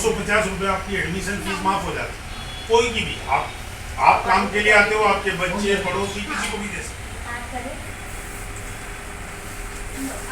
₹250 आपकी admission fees माफ हो जाती है, कोई की भी। आप काम के लिए आते हो, आपके बच्चे पड़ोसी किसी को भी दे सकते हो।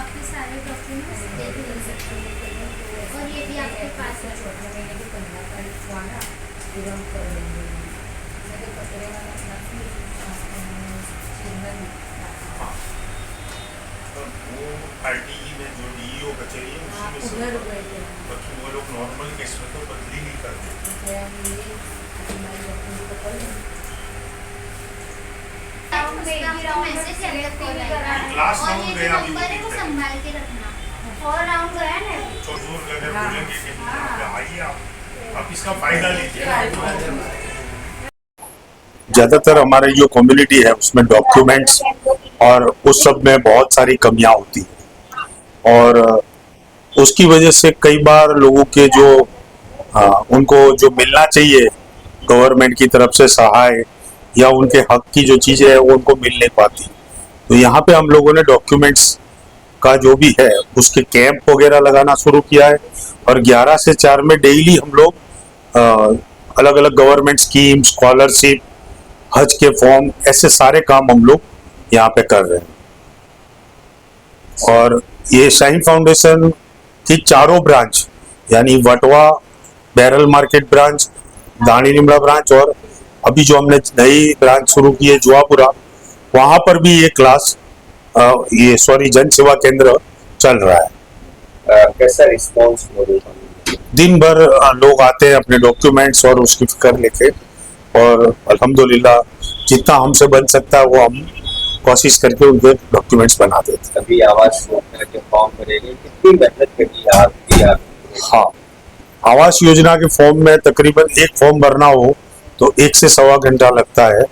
आपके सारे डॉक्यूमेंट्स दे सकते हैं और ये भी आपके पास है। RTE में जो DEO कचहरी है उसी में बाकी वो लोग नॉर्मल केस में तो बदली नहीं करते। लास्ट राउंड गया अभी वो संभाल के रखना। और राउंड गया ना जोर लगे बोलेंगे कि आइए आप इसका फायदा लीजिए। ज़्यादातर हमारे जो कम्युनिटी है उसमें डॉक्यूमेंट्स और उस सब में बहुत सारी कमियां होती हैं और उसकी वजह से कई बार लोगों के जो उनको जो मिलना चाहिए गवर्नमेंट की तरफ से सहाय या उनके हक की जो चीज़ें हैं वो उनको मिल नहीं पाती। तो यहाँ पे हम लोगों ने डॉक्यूमेंट्स का जो भी है उसके कैंप वगैरह लगाना शुरू किया है और 11 से 4 में डेली हम लोग अलग अलग गवर्नमेंट स्कीम, स्कॉलरशिप, हज के फॉर्म, ऐसे सारे काम हम लोग यहाँ पे कर रहे हैं। और ये शाहीन फाउंडेशन की चारों ब्रांच यानी वटवा, बैरल मार्केट ब्रांच, दानी निमड़ा ब्रांच और अभी जो हमने नई ब्रांच शुरू की है जुआपुरा, वहाँ पर भी ये क्लास जन सेवा केंद्र चल रहा है। कैसा रिस्पॉन्स दिन भर लोग आते हैं अपने डॉक्यूमेंट्स और उसकी फिक्र लेके और अल्हम्दुलिल्लाह जितना हमसे बन सकता है वो हम कोशिश करके उनके डॉक्यूमेंट्स बना देते हैं। अभी आवास योजना के फॉर्म भरेंगे, कितनी मेहनत करी आपकी? हाँ, आवास योजना के फॉर्म में तकरीबन एक फॉर्म भरना हो तो 1 से सवा घंटा लगता है।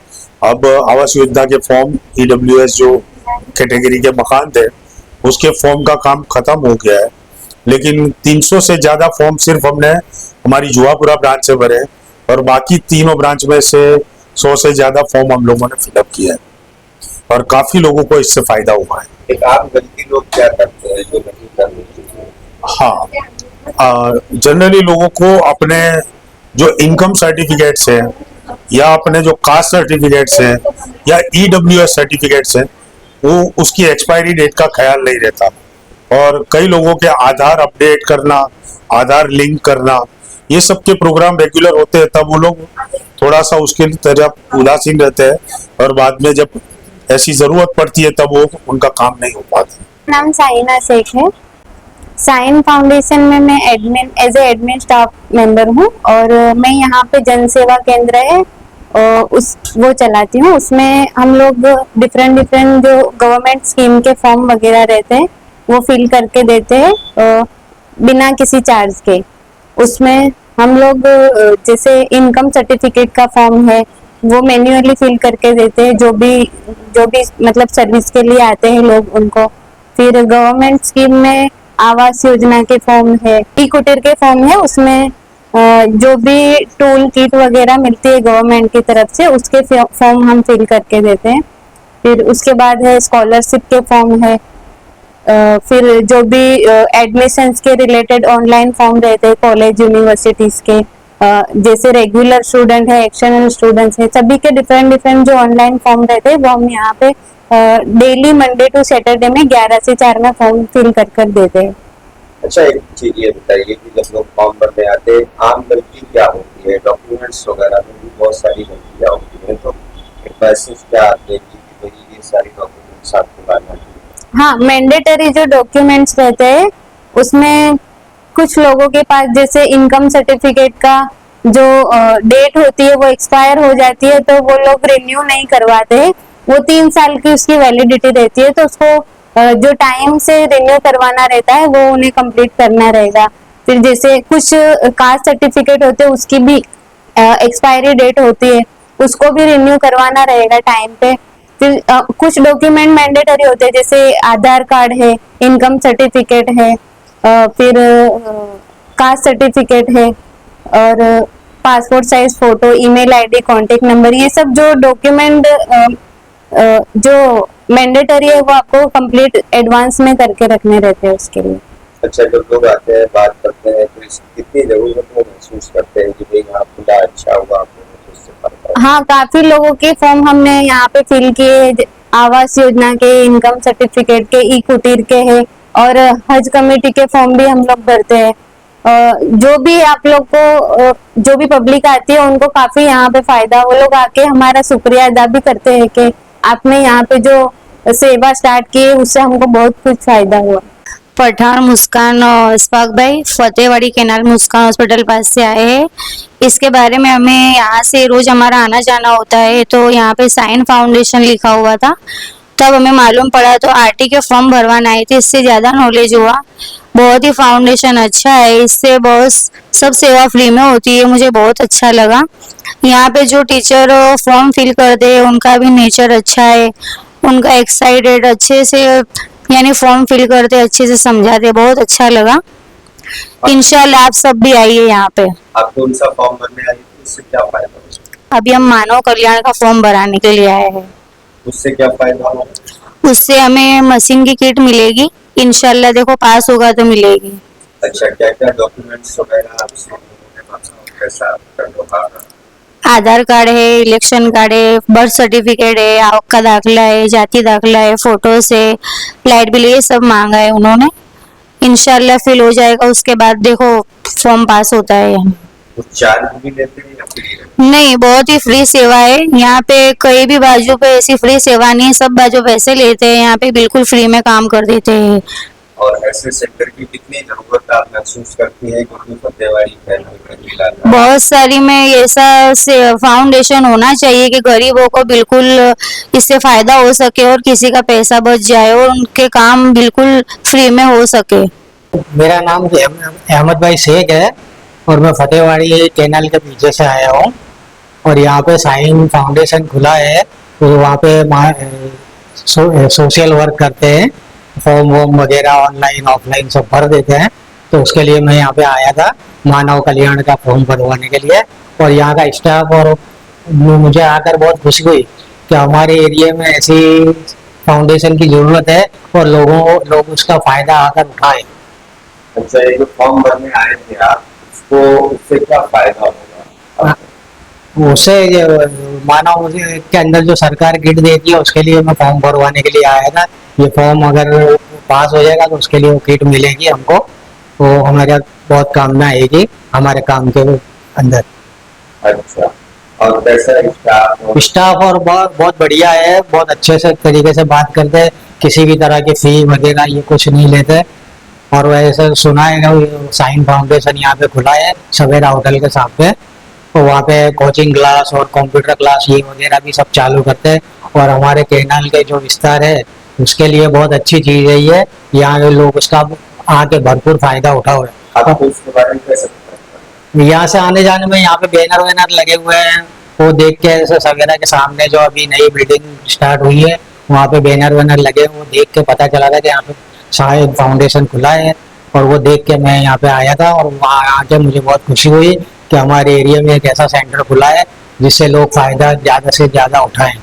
अब आवास योजना के फॉर्म EWS जो कैटेगरी के मकान थे उसके फॉर्म का काम खत्म हो गया है, लेकिन 300 से ज़्यादा फॉर्म सिर्फ हमने हमारी जुआपुरा ब्रांच से भरे और बाकी तीनों ब्रांच में से 100 से ज़्यादा फॉर्म हम लोगों ने फिलअप किया है और काफ़ी लोगों को इससे फ़ायदा हुआ है। एक आम गलती लोग क्या करते हैं जो नहीं करनी चाहिए? हाँ, जनरली लोगों को अपने जो इनकम सर्टिफिकेट्स हैं या अपने जो कास्ट सर्टिफिकेट्स हैं या EWS सर्टिफिकेट्स हैं वो उसकी एक्सपायरी डेट का ख्याल नहीं रहता और कई लोगों के आधार अपडेट करना, आधार लिंक करना, ये सब के प्रोग्राम रेगुलर होते हैं तब वो लोग थोड़ा सा उसके तरफ उदासीन रहते हैं और बाद में जब ऐसी ज़रूरत पड़ती है तब वो उनका काम नहीं हो पाता। नाम साइना शेख है। साइन फाउंडेशन में मैं एडमिन स्टाफ मेंबर हूँ और मैं यहाँ पे जन सेवा केंद्र है वो चलाती हूँ। उसमें हम लोग डिफरेंट जो गवर्नमेंट स्कीम के फॉर्म वगैरह रहते हैं वो फिल करके देते हैं बिना किसी चार्ज के। उसमें हम लोग जैसे इनकम सर्टिफिकेट का फॉर्म है वो मैन्युअली फिल करके देते हैं जो भी मतलब सर्विस के लिए आते हैं लोग उनको। फिर गवर्नमेंट स्कीम में आवास योजना के फॉर्म है, ई-कुटीर के फॉर्म है, उसमें जो भी टूल किट वगैरह मिलती है गवर्नमेंट की तरफ से उसके फॉर्म हम फिल करके देते हैं। फिर उसके बाद है स्कॉलरशिप के फॉर्म है, फिर जो भी एडमिशंस के रिलेटेड ऑनलाइन फॉर्म रहते हैं कॉलेज यूनिवर्सिटीज के, जैसे रेगुलर स्टूडेंट है, एक्सटर्नल स्टूडेंट्स है, सभी के डिफरेंट जो ऑनलाइन फॉर्म रहते हैं वो हम यहाँ पे डेली मंडे टू सैटरडे में 11 से 4 में फॉर्म फिल कर देते हैं। अच्छा, एक चीज ये बताइए कि जब लोग फॉर्म भरने आते हैं आम गलती क्या होती है? डॉक्यूमेंट्स वगैरह में भी बहुत सारी गलतियाँ होती है, तो एक मैसेज क्या आते हैं कि भाई ये सारी डॉक्यूमेंट्स आपको लाना चाहिए? हाँ, मैंडेटरी जो डॉक्यूमेंट्स रहते हैं उसमें कुछ लोगों के पास जैसे इनकम सर्टिफिकेट का जो डेट होती है वो एक्सपायर हो जाती है तो वो लोग रिन्यू नहीं करवाते। वो 3 साल की उसकी वैलिडिटी रहती है तो उसको जो टाइम से रिन्यू करवाना रहता है वो उन्हें कंप्लीट करना रहेगा। फिर जैसे कुछ कास्ट सर्टिफिकेट होते हैं उसकी भी एक्सपायरी डेट होती है, उसको भी रिन्यू करवाना रहेगा टाइम पे। फिर कुछ डॉक्यूमेंट मैंडेटरी होते हैं जैसे आधार कार्ड है, इनकम सर्टिफिकेट है, फिर कास्ट सर्टिफिकेट है और passport size photo, email ID, contact number, ये सब जो डॉक्यूमेंट जो मैंडेटरी है वो आपको कंप्लीट एडवांस में करके रखने रहते हैं उसके लिए। अच्छा, जब लोग आते हैं बात करते हैं तो कितनी जरूरत वो महसूस करते हैं कि भाई यहाँ खुला अच्छा हुआ, आपको उससे फायदा हो? हाँ, काफी लोगों के फॉर्म हमने यहाँ पे फिल किए, आवास योजना के, इनकम सर्टिफिकेट के, ई कुटीर के है, और हज कमेटी के फॉर्म भी हम लोग भरते हैं। जो भी आप लोग को जो भी पब्लिक आती है उनको काफी यहाँ पे फायदा, वो लोग आके हमारा शुक्रिया अदा भी करते हैं कि आपने यहाँ पे जो सेवा स्टार्ट की है उससे हमको बहुत कुछ फायदा हुआ। पठान मुस्कान और इस्फाक भाई फतेहवाड़ी केनाल मुस्कान हॉस्पिटल पास से आए हैं। इसके बारे में हमें यहाँ से रोज हमारा आना जाना होता है, तो यहाँ पे साइन फाउंडेशन लिखा हुआ था, तब हमें मालूम पड़ा तो आरटी के फॉर्म भरवाना आए थे, इससे ज़्यादा नॉलेज हुआ। बहुत ही फाउंडेशन अच्छा है, इससे बहुत सब सेवा फ्री में होती है, मुझे बहुत अच्छा लगा। यहाँ पे जो टीचर फॉर्म फिल करते हैं उनका भी नेचर अच्छा है, उनका एक्साइटेड अच्छे से यानी फॉर्म फिल करते अच्छे से समझाते, बहुत अच्छा लगा। इंशाल्लाह आप सब भी आइए यहाँ पे। आप कौन सा फॉर्म भरने आए थे, उससे क्या फायदा हो? अभी हम मानव कल्याण का फॉर्म भराने के लिए आए हैं। उससे क्या फायदा हो? उससे हमें मशीन की किट मिलेगी, इंशाल्लाह देखो पास होगा तो मिलेगी। अच्छा, क्या क्या डॉक्यूमेंट्स वगैरह आपसे कैसा होगा? आधार कार्ड है, इलेक्शन कार्ड है, बर्थ सर्टिफिकेट है, आवक का दाखला है, जाति दाखला है, फोटोस है, लाइट बिल, ये सब मांगा है उन्होंने। इंशाल्लाह फिल हो जाएगा, उसके बाद देखो फॉर्म पास होता है। कुछ चार्ज भी लेते हैं या फ्री? नहीं, बहुत ही फ्री सेवा है यहाँ पे, कहीं भी बाजू पे ऐसी फ्री सेवा नहीं है, सब बाजू पैसे लेते हैं, यहाँ पे बिल्कुल फ्री में काम कर देते हैं। और ऐसे सेक्टर की कितनी जरूरत आप महसूस करती है क्योंकि फतेहवाड़ी में बहुत सारी में ऐसा से फाउंडेशन होना चाहिए कि गरीबों को बिल्कुल इससे फायदा हो सके और किसी का पैसा बच जाए और उनके काम बिल्कुल फ्री में हो सके। मेरा नाम अहमद भाई शेख है और मैं फतेहवाड़ी केनाल के पीछे से आया हूँ और यहाँ पे साइन फाउंडेशन खुला है, तो वहाँ पे सोशल वर्क करते हैं, फॉर्म वॉर्म वगैरह ऑनलाइन ऑफलाइन सब भर देते हैं, तो उसके लिए मैं यहाँ पे आया था मानव कल्याण का फॉर्म भरवाने के लिए। और यहाँ का स्टाफ और मुझे आकर बहुत खुशी हुई कि हमारे एरिया में ऐसी फाउंडेशन की जरूरत है और लोग उसका फायदा आकर उठाए। अच्छा, ये जो फॉर्म भरने आए थे आप, उससे क्या फायदा होगा? उससे मानव के अंदर जो सरकार किट देती है उसके लिए मैं फॉर्म भरवाने के लिए आया था। ये फॉर्म अगर पास हो जाएगा तो उसके लिए वो किट मिलेगी हमको, तो हमारे बहुत काम में आएगी हमारे काम के अंदर। अच्छा, और कैसा स्टाफ और बहुत बढ़िया है, बहुत अच्छे से तरीके से बात करते हैं, किसी भी तरह की फी वगैरह ये कुछ नहीं लेते। और वैसे सुना है साइन फाउंडेशन यहाँ पे खुला है सवेरा होटल के सामने, तो वहाँ पे कोचिंग क्लास और कंप्यूटर क्लास ये वगैरह भी सब चालू करते हैं। और हमारे केनाल के जो विस्तार है उसके लिए बहुत अच्छी चीज है ये, यहाँ के लोग उसका आके भरपूर फायदा उठा हुआ है। यहाँ से आने जाने में यहाँ पे बैनर वैनर लगे हुए हैं, वो देख के ऐसे सवेरा के सामने जो अभी नई बिल्डिंग स्टार्ट हुई है वहाँ पे बैनर वैनर लगे, वो देख के पता चला था कि यहाँ पे शायद फाउंडेशन खुला है, और वो देख के मैं यहाँ पे आया था और वहाँ आके मुझे बहुत खुशी हुई कि हमारे एरिया में एक ऐसा सेंटर खुला है जिससे लोग फायदा ज्यादा से ज्यादा उठाएं।